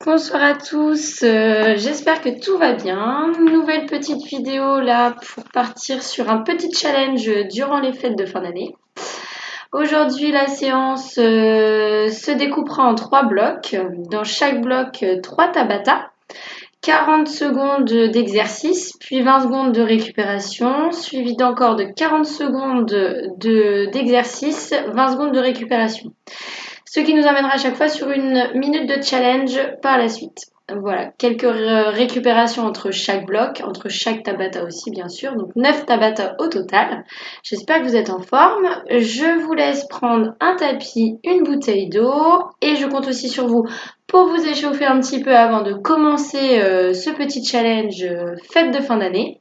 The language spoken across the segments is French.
Bonsoir à tous, j'espère que tout va bien. Nouvelle petite vidéo là pour partir sur un petit challenge durant les fêtes de fin d'année. Aujourd'hui la séance se découpera en 3 blocs. Dans chaque bloc 3 Tabata, 40 secondes d'exercice, puis 20 secondes de récupération, suivi d'encore de 40 secondes d'exercice, 20 secondes de récupération. Ce qui nous amènera à chaque fois sur une minute de challenge par la suite. Voilà, quelques récupérations entre chaque bloc, entre chaque Tabata aussi bien sûr, donc 9 Tabata au total. J'espère que vous êtes en forme. Je vous laisse prendre un tapis, une bouteille d'eau et je compte aussi sur vous pour vous échauffer un petit peu avant de commencer ce petit challenge fête de fin d'année.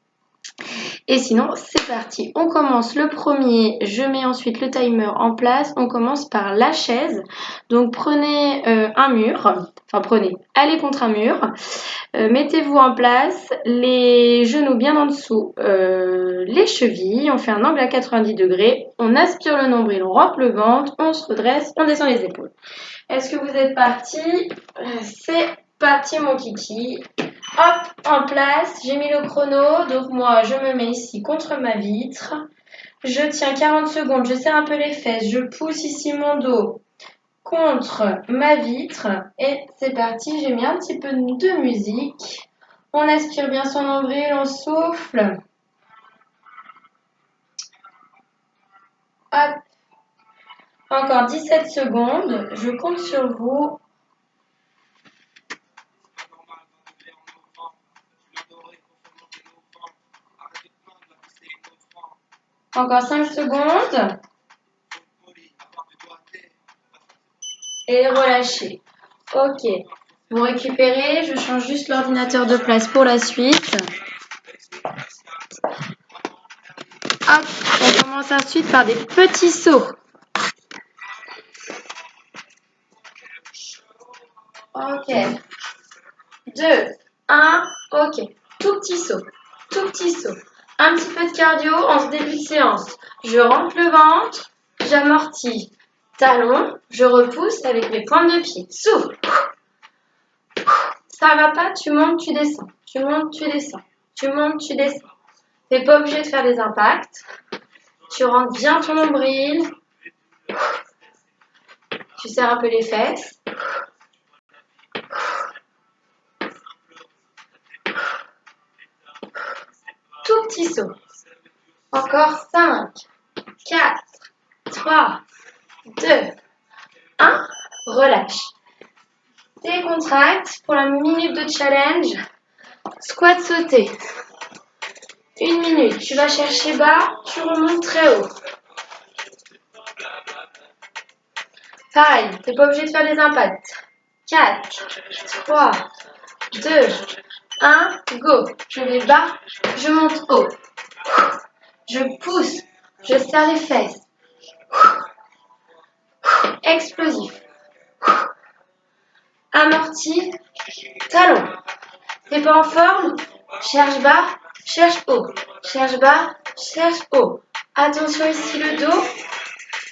Et sinon, c'est parti. On commence le premier. Je mets ensuite le timer en place. On commence par la chaise. Donc, prenez un mur. Allez contre un mur. Mettez-vous en place. Les genoux bien en dessous. Les chevilles. On fait un angle à 90 degrés. On aspire le nombril. On rampe le ventre. On se redresse. On descend les épaules. Est-ce que vous êtes parti? C'est parti, mon kiki. Hop, en place, j'ai mis le chrono, donc moi je me mets ici contre ma vitre, je tiens 40 secondes, je serre un peu les fesses, je pousse ici mon dos contre ma vitre et c'est parti, j'ai mis un petit peu de musique, on aspire bien son nombril, on souffle, hop, encore 17 secondes, je compte sur vous. Encore 5 secondes. Et relâchez. Ok. Vous récupérez. Je change juste l'ordinateur de place pour la suite. Hop. On commence ensuite par des petits sauts. Ok. 2, 1. Ok. Tout petit saut. Tout petit saut. Un petit peu de cardio en ce début de séance. Je rentre le ventre. J'amortis. Talon. Je repousse avec mes pointes de pied. Souffle. Ça va pas, tu montes, tu descends. Tu montes, tu descends. Tu montes, tu descends. Tu n'es pas obligé de faire des impacts. Tu rentres bien ton nombril. Tu serres un peu les fesses. Tout petit saut. Encore 5, 4, 3, 2, 1. Relâche. Décontracte pour la minute de challenge. Squat sauté. 1 minute. Tu vas chercher bas, tu remontes très haut. Pareil, tu n'es pas obligé de faire des impacts. 4, 3, 2, 1, go. Je vais bas, je monte haut. Je pousse, je serre les fesses. Explosif. Amorti, talon. T'es pas en forme? Cherche bas, cherche haut. Cherche bas, cherche haut. Attention ici le dos.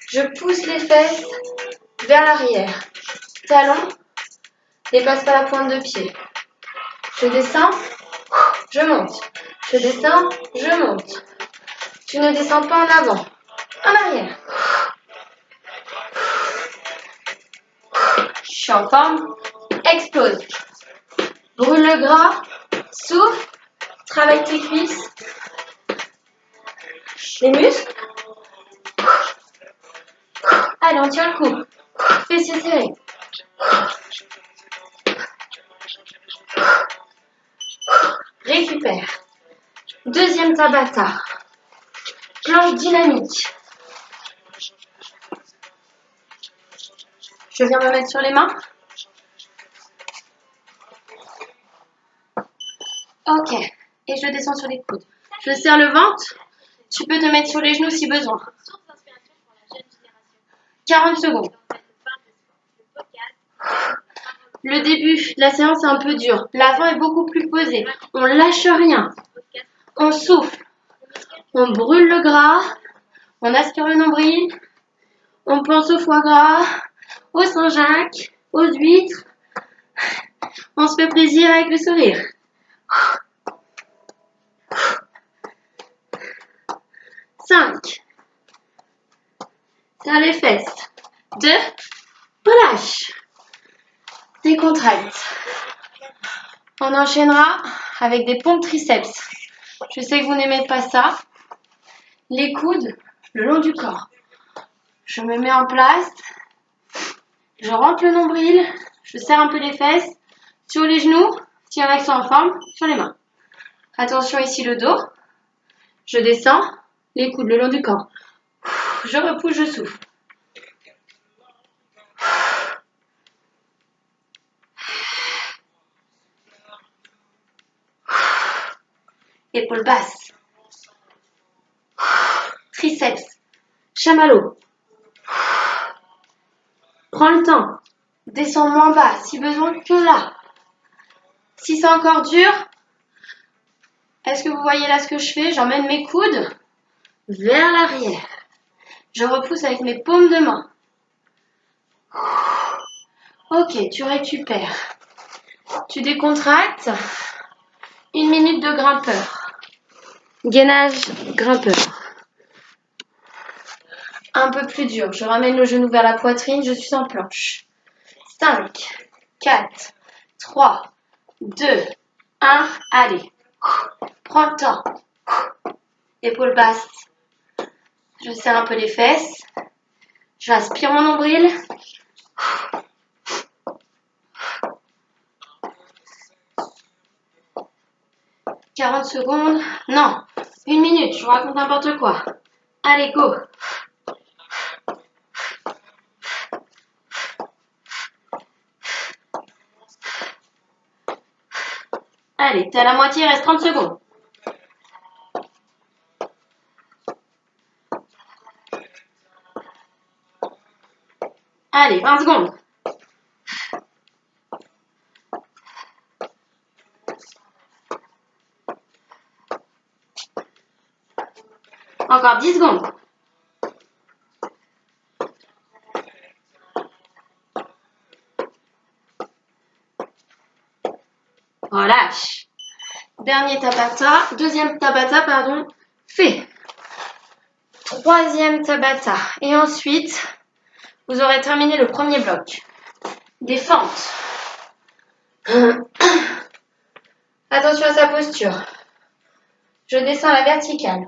Je pousse les fesses vers l'arrière. Talon, dépasse pas la pointe de pied. Je descends, je monte. Je descends, je monte. Tu ne descends pas en avant, en arrière. Je suis en forme, explose. Brûle le gras, souffle, travaille tes cuisses, les muscles. Allez, on tient le coup. Fessiers serrés. Récupère. Deuxième Tabata. Planche dynamique. Je viens me mettre sur les mains. Ok. Et je descends sur les coudes. Je serre le ventre. Tu peux te mettre sur les genoux si besoin. 40 secondes. Le début de la séance est un peu dur. L'avant est beaucoup plus posé. On lâche rien. On souffle. On brûle le gras. On aspire le nombril. On pense au foie gras, au Saint-Jacques, aux huîtres. On se fait plaisir avec le sourire. 5. Serre les fesses. 2. Relâche. Décontracte. On enchaînera avec des pompes triceps. Je sais que vous n'aimez pas ça. Les coudes le long du corps. Je me mets en place. Je rentre le nombril. Je serre un peu les fesses. Sur les genoux, s'il y en a qui sont en forme, sur les mains. Attention ici le dos. Je descends. Les coudes le long du corps. Je repousse, je souffle. Épaules basses. Triceps. Chamallow. Prends le temps. Descends moins bas, si besoin que là. Si c'est encore dur, est-ce que vous voyez là ce que je fais? J'emmène mes coudes vers l'arrière. Je repousse avec mes paumes de main. Ok, tu récupères. Tu décontractes. 1 minute de grimpeur. Gainage grimpeur. Un peu plus dur. Je ramène le genou vers la poitrine. Je suis en planche. 5, 4, 3, 2, 1. Allez. Prends le temps. Épaules basses. Je serre un peu les fesses. J'aspire mon nombril. 40 secondes. Non, 1 minute, je vous raconte n'importe quoi. Allez, go. Allez, t'es à la moitié, il reste 30 secondes. Allez, 20 secondes. Encore 10 secondes. Relâche. Dernier Tabata, deuxième Tabata, pardon, fait. Troisième Tabata. Et ensuite, vous aurez terminé le premier bloc. Des fentes. Attention à sa posture. Je descends à la verticale.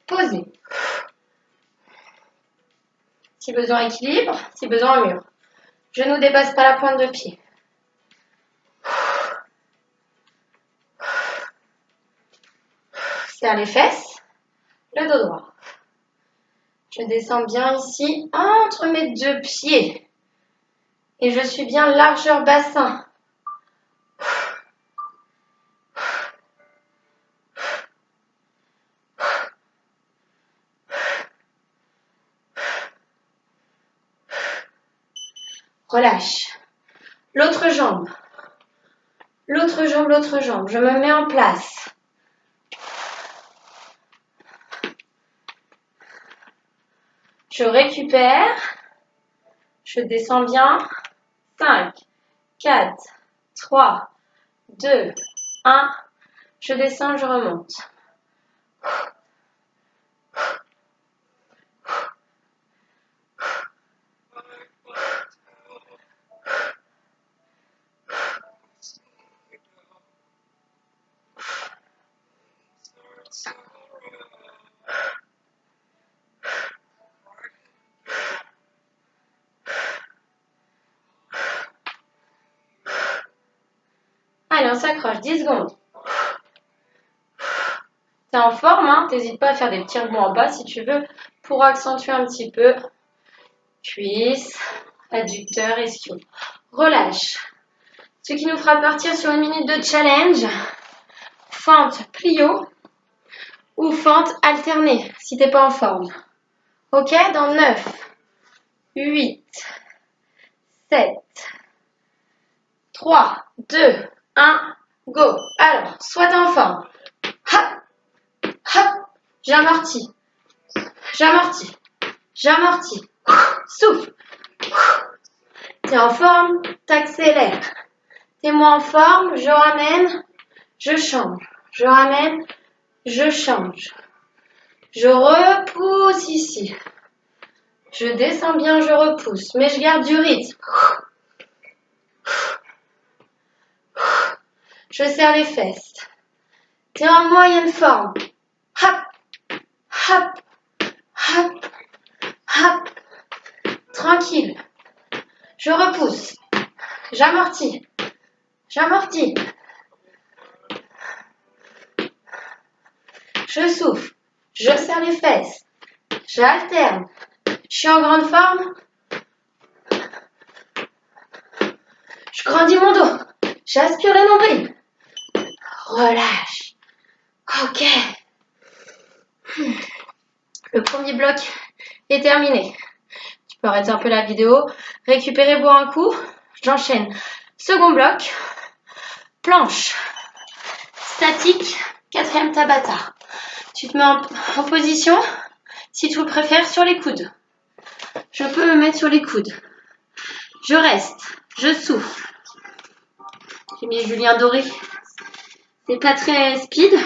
Posez. Si besoin, équilibre. Si besoin, un mur. Je ne dépasse pas la pointe de pied. Serre les fesses. Le dos droit. Je descends bien ici entre mes deux pieds. Et je suis bien largeur bassin. Relâche. L'autre jambe. L'autre jambe, l'autre jambe. Je me mets en place. Je récupère. Je descends bien. 5, 4, 3, 2, 1. Je descends, je remonte. Allez, on s'accroche. 10 secondes. T'es en forme, hein? T'hésites pas à faire des petits rebonds en bas si tu veux pour accentuer un petit peu. Cuisses, adducteurs, ischio. Relâche. Ce qui nous fera partir sur 1 minute de challenge. Fente plio ou fente alternée si t'es pas en forme. Ok, dans 9, 8, 7, 3, 2, 1, go. Alors, sois en forme. Hop, hop, j'amortis, j'amortis, j'amortis. Souffle. T'es en forme, t'accélères. T'es moins en forme, je ramène, je change. Je ramène, je change. Je repousse ici. Je descends bien, je repousse. Mais je garde du rythme. Je serre les fesses. T'es en moyenne forme. Hop, hop, hop, hop. Tranquille. Je repousse. J'amortis. J'amortis. Je souffle. Je serre les fesses. J'alterne. Je suis en grande forme. Je grandis mon dos. J'aspire le nombril. Relâche. Ok. Le premier bloc est terminé. Tu peux arrêter un peu la vidéo. Récupérer, boire un coup. J'enchaîne. Second bloc. Planche. Statique. Quatrième Tabata. Tu te mets en position, si tu le préfères, sur les coudes. Je peux me mettre sur les coudes. Je reste. Je souffle. J'ai mis Julien Doré. C'est pas très speed.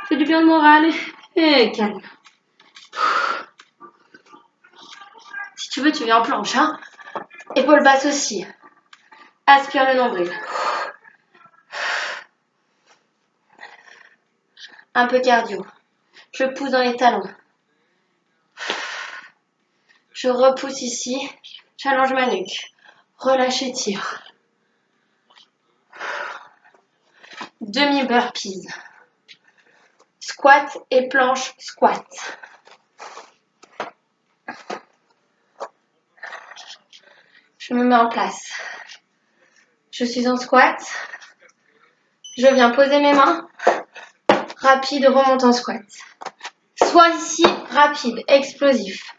Fait du bien de moral. Et calme. Si tu veux, tu viens en planche. Hein. Épaules basses aussi. Aspire le nombril. Un peu cardio. Je pousse dans les talons. Je repousse ici. J'allonge ma nuque. Relâche et tire. Demi-burpees. Squat et planche squat. Je me mets en place. Je suis en squat. Je viens poser mes mains. Rapide, remonte en squat. Soit ici, rapide, explosif.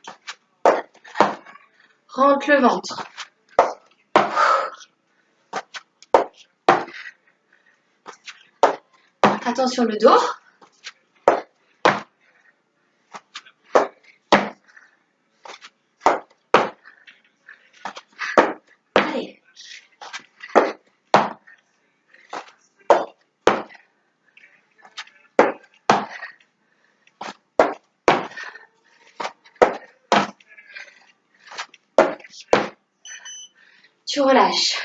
Rentre le ventre. Attention le dos. Allez. Tu relâches.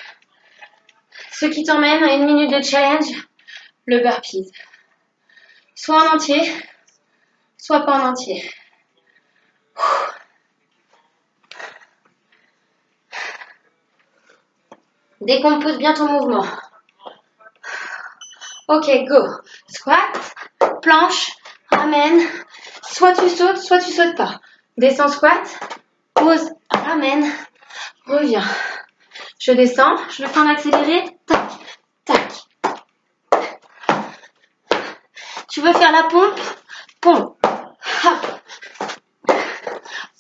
Ce qui t'emmène à 1 minute de challenge, le burpees. Soit en entier, soit pas en entier. Décompose bien ton mouvement. Ok, go. Squat, planche, ramène. Soit tu sautes pas. Descends, squat, pose, ramène, reviens. Je descends, je le fais en accéléré. Tac, tac. Tu veux faire la pompe? Pompe. Hop.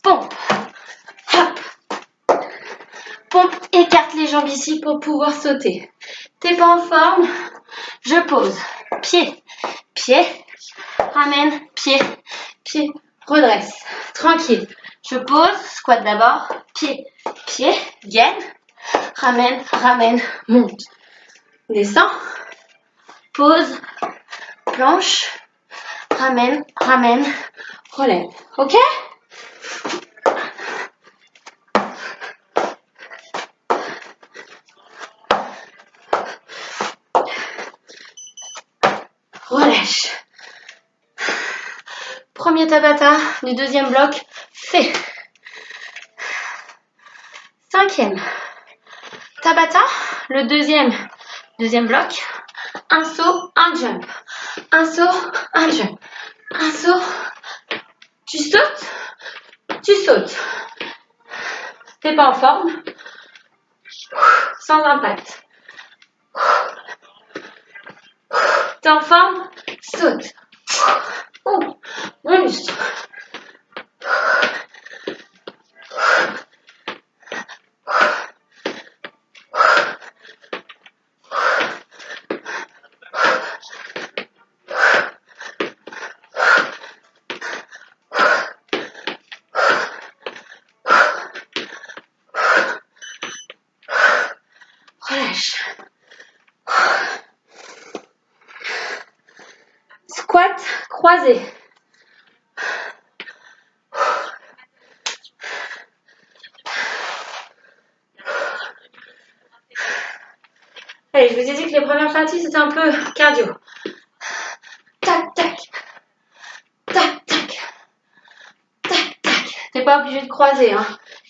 Pompe. Hop. Pompe, écarte les jambes ici pour pouvoir sauter. T'es pas en forme? Je pose. Pied, pied, ramène, pied, pied, redresse. Tranquille. Je pose, squat d'abord, pied, pied, gaine, ramène, ramène, monte. Descends, pose, planche, ramène, ramène, relève. Ok? Relâche. Premier Tabata du deuxième bloc, fait. Cinquième Tabata, le deuxième bloc, un saut, un jump. Un saut, un jump. Un saut, tu sautes. T'es pas en forme, sans impact. T'es en forme, saute. Oh, mon muscle. Relâche. croisés. Allez, je vous ai dit que les premières parties, c'était un peu cardio. Tac, tac. Tac, tac. Tac, tac. T'es pas obligé de croiser, hein.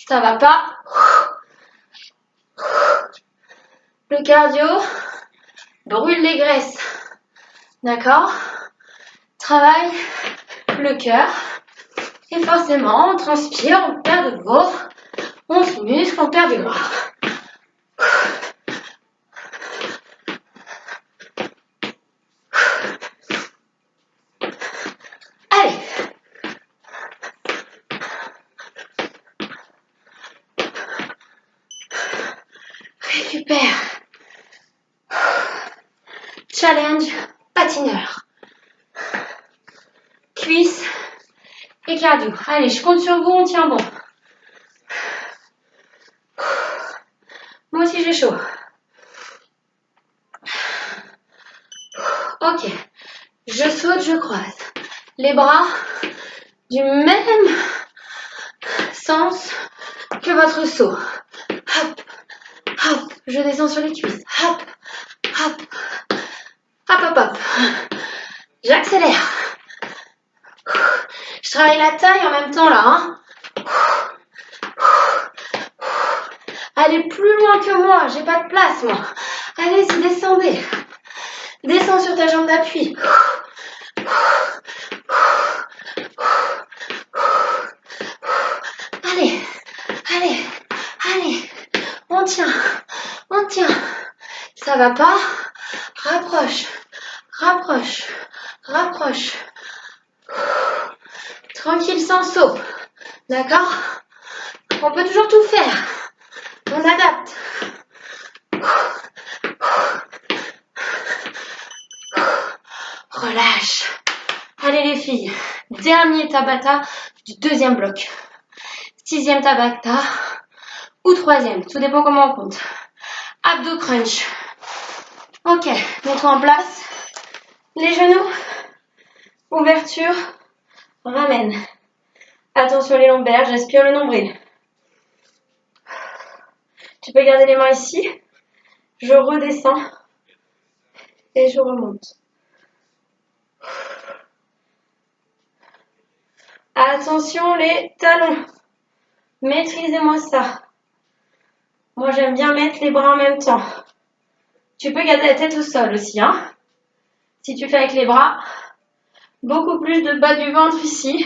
Ça va pas. Le cardio brûle les graisses. D'accord? Travaille le cœur. Et forcément, on transpire, on perd de l'eau. On se muscle, on perd du gras. Allez. Récupère. Challenge patineur. Cuisses et cardio. Allez, je compte sur vous, on tient bon. Moi aussi j'ai chaud. Ok. Je saute, je croise. Les bras du même sens que votre saut. Hop, hop. Je descends sur les cuisses. Hop, hop, hop, hop, hop. J'accélère. Je travaille la taille en même temps là. Hein. Allez plus loin que moi, j'ai pas de place moi. Allez-y, descendez. Descends sur ta jambe d'appui. Allez, allez, allez. On tient, on tient. Ça va pas? Rapproche, rapproche, rapproche. Tranquille sans saut. D'accord? On peut toujours tout faire. On adapte. Relâche. Allez les filles. Dernier Tabata du deuxième bloc. 6e Tabata ou 3e. Tout dépend comment on compte. Abdos crunch. Ok. Mets-toi en place. Les genoux. Ouverture. Ramène. Attention les lombaires. J'aspire le nombril. Tu peux garder les mains ici. Je redescends. Et je remonte. Attention les talons. Maîtrisez-moi ça. Moi, j'aime bien mettre les bras en même temps. Tu peux garder la tête au sol aussi. Hein. Si tu fais avec les bras, beaucoup plus de bas du ventre ici.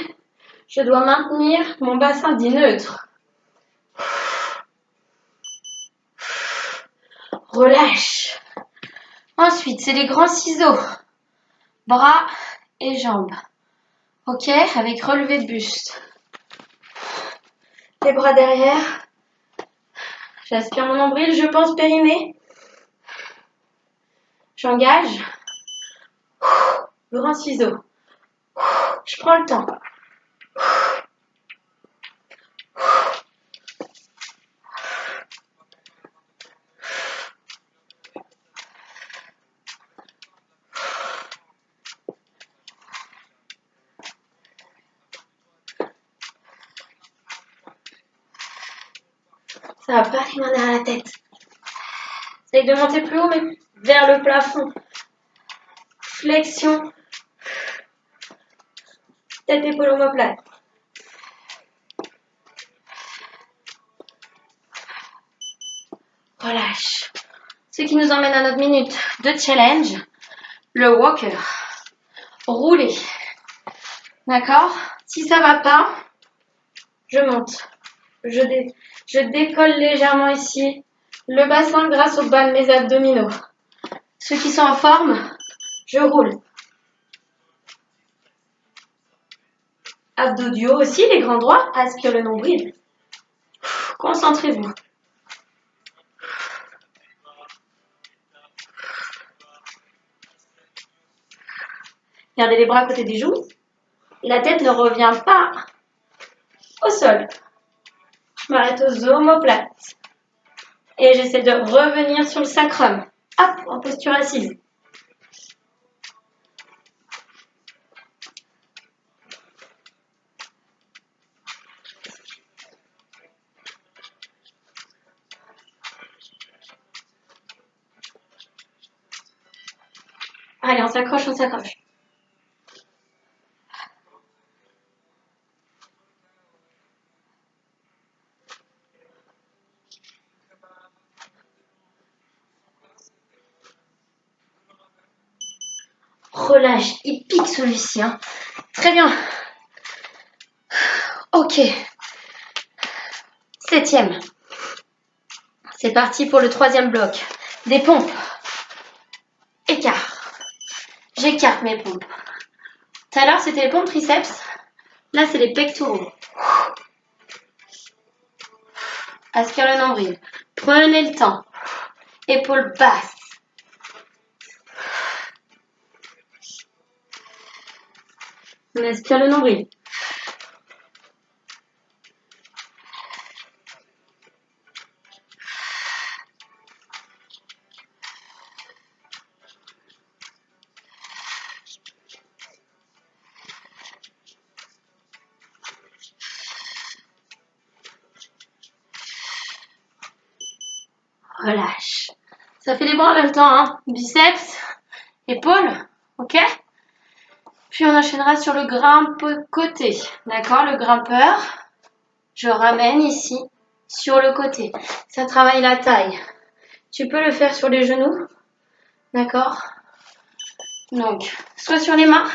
Je dois maintenir mon bassin dit neutre. Relâche. Ensuite, c'est les grands ciseaux. Bras et jambes. Ok, avec relevé de buste. Les bras derrière. J'aspire mon nombril, je pense périnée. J'engage. Grand ciseau. Je prends le temps. Ça va pas aller main derrière la tête. Essaye de monter plus haut, mais vers le plafond. Flexion. Tête épaule omoplate. Relâche. Ce qui nous emmène à notre minute de challenge, le walker. Rouler. D'accord? Si ça va pas, je monte. Je décolle légèrement ici le bassin grâce au bas de mes abdominaux. Ceux qui sont en forme, je roule. Abdos du haut aussi, les grands droits, aspire le nombril. Concentrez-vous. Gardez les bras à côté des joues. La tête ne revient pas au sol. Je m'arrête aux omoplates. Et j'essaie de revenir sur le sacrum. Hop, en posture assise. Allez, on s'accroche, on s'accroche. Relâche, il pique celui-ci. Hein. Très bien. Ok. 7e. C'est parti pour le 3e bloc. Des pompes. Écart. J'écarte mes pompes. Tout à l'heure, c'était les pompes triceps. Là, c'est les pectoraux. Aspire le nombril. Prenez le temps. Épaules basses. On aspire le nombril. Relâche. Ça fait les bras en même temps, hein. Biceps, épaules, ok? Puis on enchaînera sur le grimpe-côté, d'accord? Le grimpeur, je ramène ici sur le côté. Ça travaille la taille. Tu peux le faire sur les genoux, d'accord? Donc, soit sur les mains,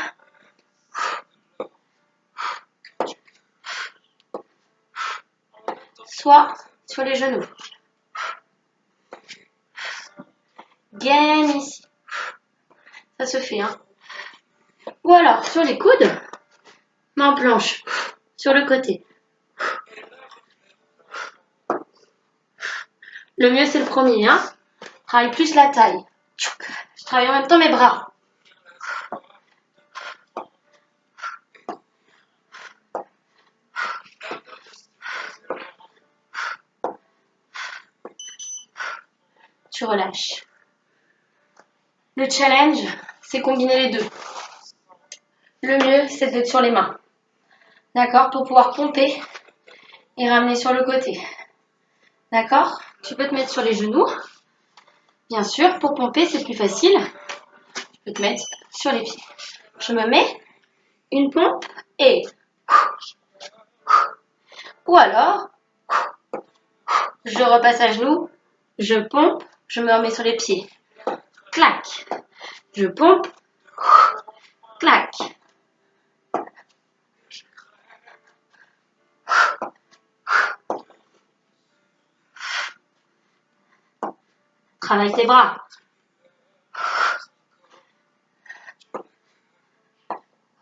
soit sur les genoux. Gaine ici. Ça se fait, hein. Ou alors, sur les coudes, main planche, sur le côté. Le mieux, c'est le premier, hein. Travaille plus la taille. Je travaille en même temps mes bras. Tu relâches. Le challenge, c'est combiner les deux. Le mieux, c'est d'être sur les mains. D'accord? Pour pouvoir pomper et ramener sur le côté. D'accord? Tu peux te mettre sur les genoux. Bien sûr, pour pomper, c'est plus facile. Tu peux te mettre sur les pieds. Je me mets une pompe et... Ou alors, je repasse à genoux, je pompe, je me remets sur les pieds. Clac. Je pompe. Clac. Travaille tes bras.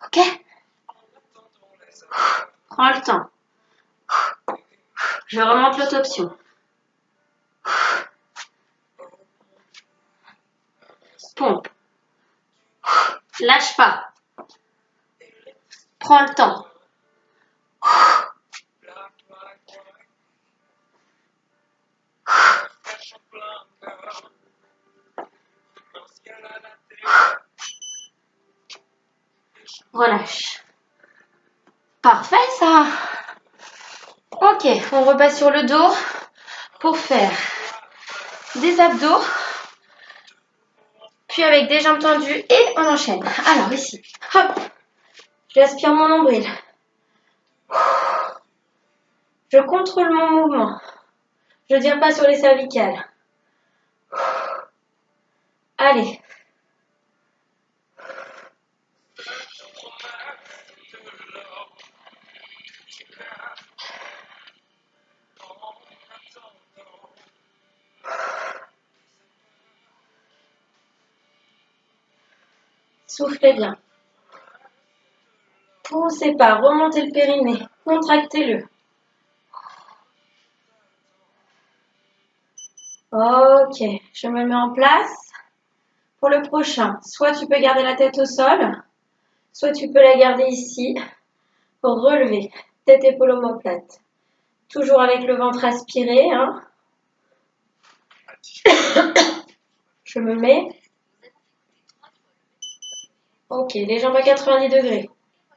Ok? Prends le temps. Je remonte l'autre option. Pompe. Lâche pas. Prends le temps. Relâche. Parfait ça. Ok, on repasse sur le dos pour faire des abdos. Puis avec des jambes tendues et on enchaîne. Alors ici, hop, j'aspire mon nombril. Je contrôle mon mouvement. Je ne tire pas sur les cervicales. Allez. Soufflez bien. Poussez pas, remontez le périnée. Contractez-le. Ok, je me mets en place. Pour le prochain, soit tu peux garder la tête au sol, soit tu peux la garder ici pour relever. Tête épaule omoplate. Toujours avec le ventre aspiré. Hein. Je me mets. Ok, les jambes à 90 degrés.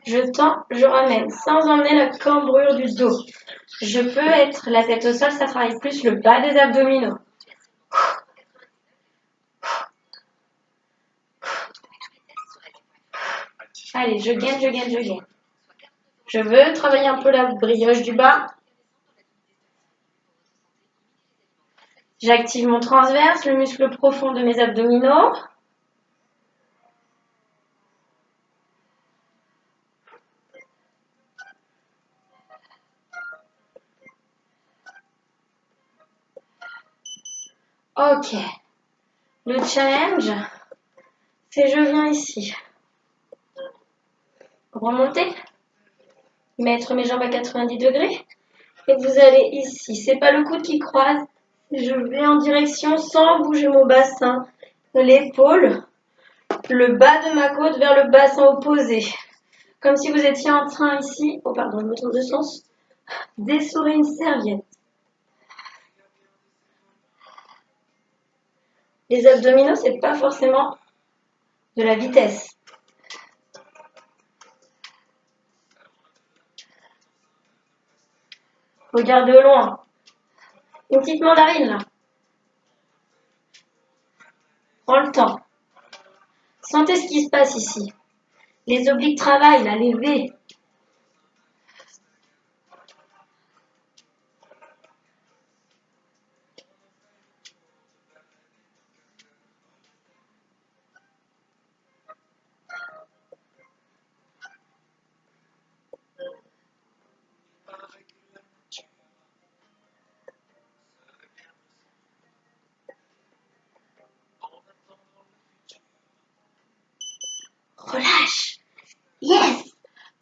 Je tends, je ramène sans emmener la cambrure du dos. Je peux être la tête au sol, ça travaille plus le bas des abdominaux. Allez, je gaine, je gaine, je gaine. Je veux travailler un peu la brioche du bas. J'active mon transverse, le muscle profond de mes abdominaux. Ok. Le challenge, c'est je viens ici. Remonter. Mettre mes jambes à 90 degrés. Et vous allez ici. C'est pas le coude qui croise. Je vais en direction sans bouger mon bassin. L'épaule. Le bas de ma côte vers le bassin opposé. Comme si vous étiez en train ici, oh pardon, je me trompe de sens, d'essorer une serviette. Les abdominaux, c'est pas forcément de la vitesse. Regardez au loin. Une petite mandarine là. Prends le temps. Sentez ce qui se passe ici. Les obliques travaillent, là, les V. Relâche. Yes.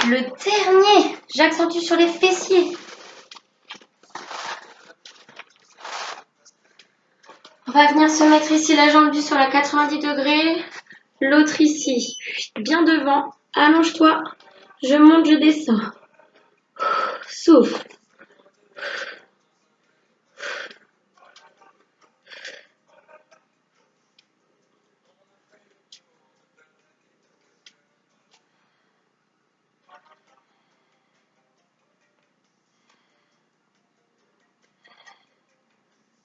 Le dernier. J'accentue sur les fessiers. On va venir se mettre ici la jambe du sol à 90 degrés. L'autre ici. Bien devant. Allonge-toi. Je monte, je descends. Souffle.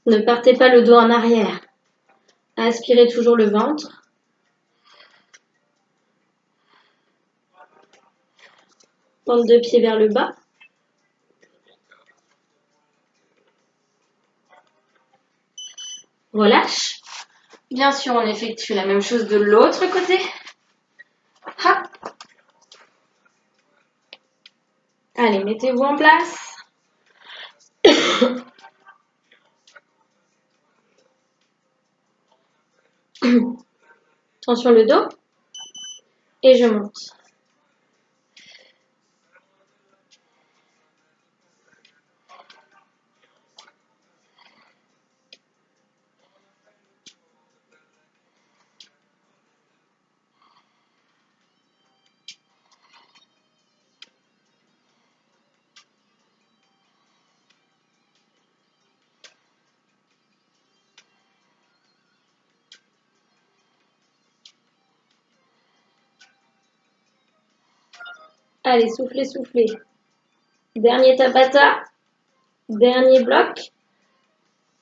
Ne partez pas le dos en arrière. Inspirez toujours le ventre. Pointe de pied vers le bas. Relâche. Bien sûr, on effectue la même chose de l'autre côté. Hop. Allez, mettez-vous en place. Tension le dos. Et je monte. Allez, soufflez, soufflez. Dernier tabata. Dernier bloc.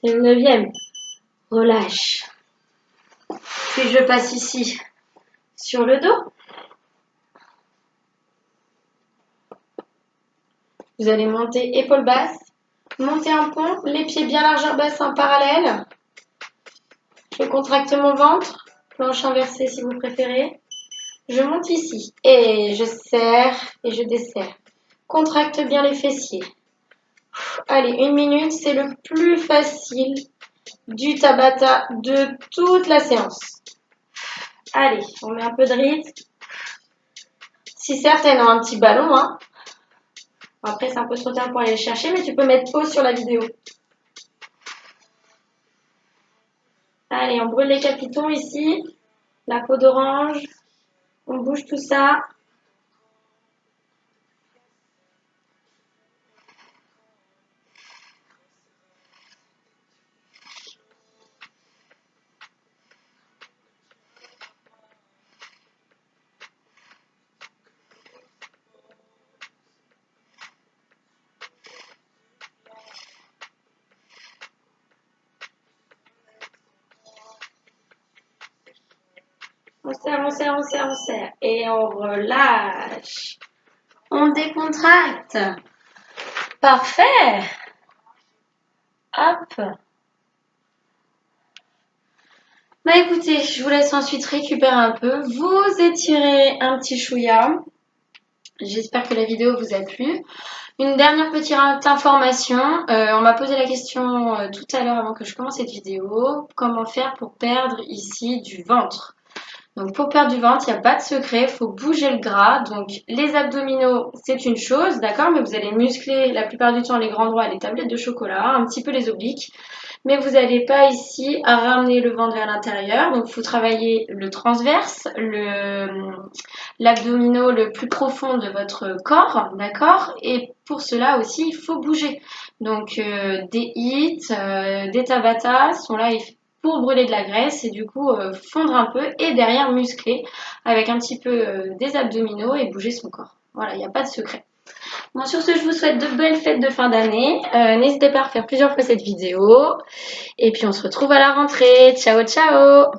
Et le 9e. Relâche. Puis je passe ici sur le dos. Vous allez monter épaule basse. Montez un pont. Les pieds bien largeur bassin parallèle. Je contracte mon ventre. Planche inversée si vous préférez. Je monte ici et je serre et je desserre. Contracte bien les fessiers. Allez, 1 minute, c'est le plus facile du Tabata de toute la séance. Allez, on met un peu de rythme. Si certaines ont un petit ballon, hein. Après, c'est un peu trop tard pour aller le chercher, mais tu peux mettre pause sur la vidéo. Allez, on brûle les capitons ici. La peau d'orange. On bouge tout ça. On serre, on serre, on serre, on serre. Et on relâche. On décontracte. Parfait. Hop. Bah écoutez, je vous laisse ensuite récupérer un peu. Vous étirez un petit chouïa. J'espère que la vidéo vous a plu. Une dernière petite information. On m'a posé la question tout à l'heure avant que je commence cette vidéo. Comment faire pour perdre ici du ventre? Donc pour perdre du ventre, il n'y a pas de secret, il faut bouger le gras. Donc les abdominaux, c'est une chose, d'accord, mais vous allez muscler la plupart du temps les grands droits et les tablettes de chocolat, un petit peu les obliques. Mais vous n'allez pas ici à ramener le ventre vers l'intérieur. Donc il faut travailler le transverse, l'abdominaux le plus profond de votre corps, d'accord. Et pour cela aussi, il faut bouger. Donc des hits, des tabata sont là pour brûler de la graisse et du coup fondre un peu et derrière muscler avec un petit peu des abdominaux et bouger son corps. Voilà, il n'y a pas de secret. Bon, sur ce, je vous souhaite de belles fêtes de fin d'année. N'hésitez pas à refaire plusieurs fois cette vidéo. Et puis on se retrouve à la rentrée. Ciao, ciao!